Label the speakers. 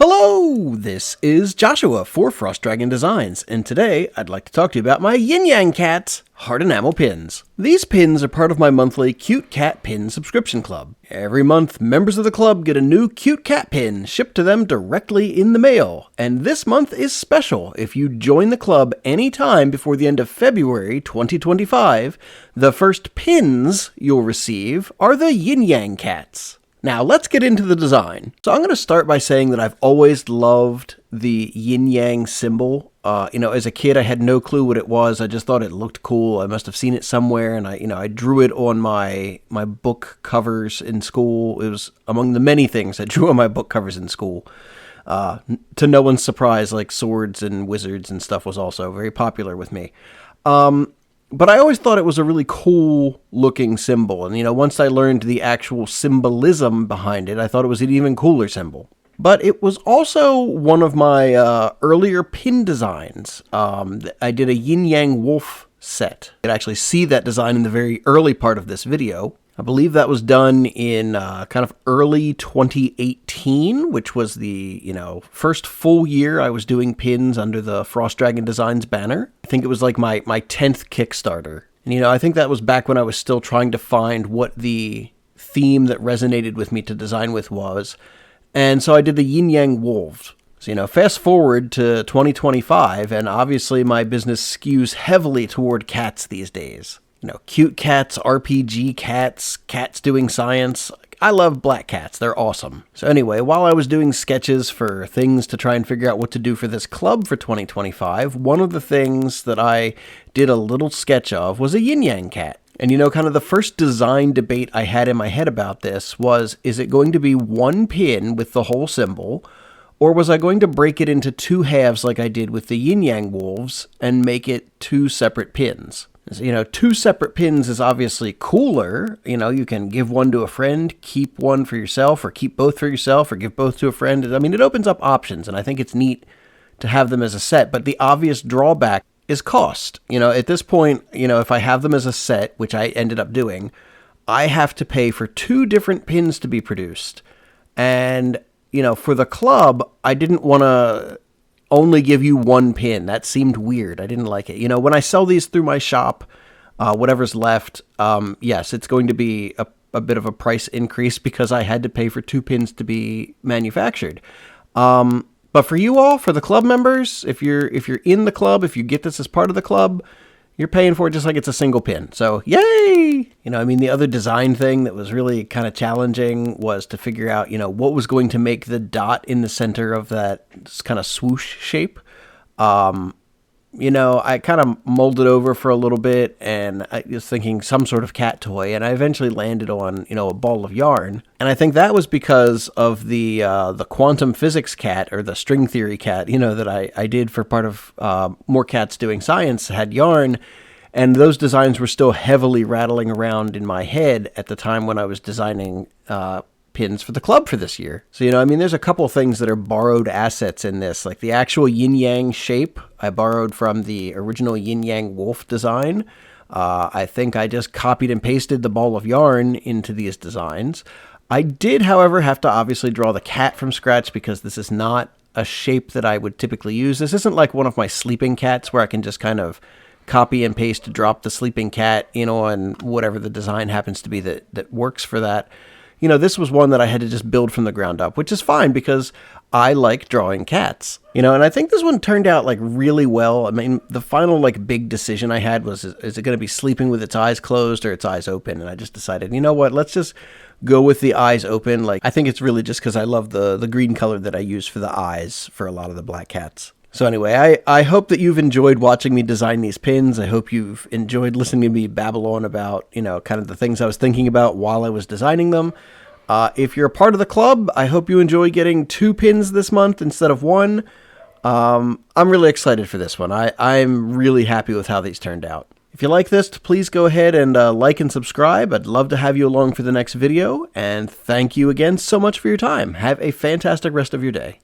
Speaker 1: Hello, this is Joshua for Frost Dragon Designs, and today I'd like to talk to you about my Yin Yang Cats hard enamel pins. These pins are part of my monthly Cute Cat Pin subscription club. Every month, members of the club get a new cute cat pin shipped to them directly in the mail, and this month is special. If you join the club anytime before the end of February 2025, the first pins you'll receive are the Yin Yang Cats. Now, let's get into the design. So I'm going to start by saying that I've always loved the yin yang symbol. As a kid, I had no clue what it was. I just thought it looked cool. I must have seen it somewhere, and I drew it on my book covers in school. It was among the many things I drew on my book covers in school. To no one's surprise, like swords and wizards and stuff was also very popular with me. But I always thought it was a really cool looking symbol. And, once I learned the actual symbolism behind it, I thought it was an even cooler symbol. But it was also one of my earlier pin designs. I did a Yin Yang wolf set. You can actually see that design in the very early part of this video. I believe that was done in kind of early 2018, which was the, first full year I was doing pins under the Frost Dragon Designs banner. I think it was like my 10th Kickstarter. And, I think that was back when I was still trying to find what the theme that resonated with me to design with was. And so I did the Yin Yang Wolves. So, fast forward to 2025, and obviously my business skews heavily toward cats these days. Cute cats, RPG cats, cats doing science. I love black cats. They're awesome. So anyway, while I was doing sketches for things to try and figure out what to do for this club for 2025, one of the things that I did a little sketch of was a yin yang cat. And kind of the first design debate I had in my head about this was, is it going to be one pin with the whole symbol, or was I going to break it into two halves like I did with the yin yang wolves and make it two separate pins? Two separate pins is obviously cooler. You can give one to a friend, keep one for yourself, or keep both for yourself, or give both to a friend. It opens up options, and I think it's neat to have them as a set. But the obvious drawback is cost. At this point, if I have them as a set, which I ended up doing, I have to pay for two different pins to be produced. And, for the club, I didn't want to only give you one pin. That seemed weird. I didn't like it. When I sell these through my shop, whatever's left, yes, it's going to be a bit of a price increase because I had to pay for two pins to be manufactured. But for you all, for the club members, if you're in the club, if you get this as part of the club, you're paying for it just like it's a single pin. So, yay! The other design thing that was really kind of challenging was to figure out, what was going to make the dot in the center of that kind of swoosh shape. I kind of mulled it over for a little bit, and I was thinking some sort of cat toy, and I eventually landed on, a ball of yarn. And I think that was because of the quantum physics cat, or the string theory cat, that I did for part of More Cats Doing Science, had yarn, and those designs were still heavily rattling around in my head at the time when I was designing pins for the club for this year. So, there's a couple things that are borrowed assets in this, like the actual yin yang shape I borrowed from the original yin yang wolf design. I think I just copied and pasted the ball of yarn into these designs. I did, however, have to obviously draw the cat from scratch because this is not a shape that I would typically use. This isn't like one of my sleeping cats where I can just kind of copy and paste to drop the sleeping cat, and whatever the design happens to be that works for that. This was one that I had to just build from the ground up, which is fine because I like drawing cats, and I think this one turned out really well. The final big decision I had was, is it going to be sleeping with its eyes closed or its eyes open? And I just decided, let's just go with the eyes open. I think it's really just because I love the green color that I use for the eyes for a lot of the black cats. So anyway, I hope that you've enjoyed watching me design these pins. I hope you've enjoyed listening to me babble on about, kind of the things I was thinking about while I was designing them. If you're a part of the club, I hope you enjoy getting two pins this month instead of one. I'm really excited for this one. I'm really happy with how these turned out. If you like this, please go ahead and like and subscribe. I'd love to have you along for the next video. And thank you again so much for your time. Have a fantastic rest of your day.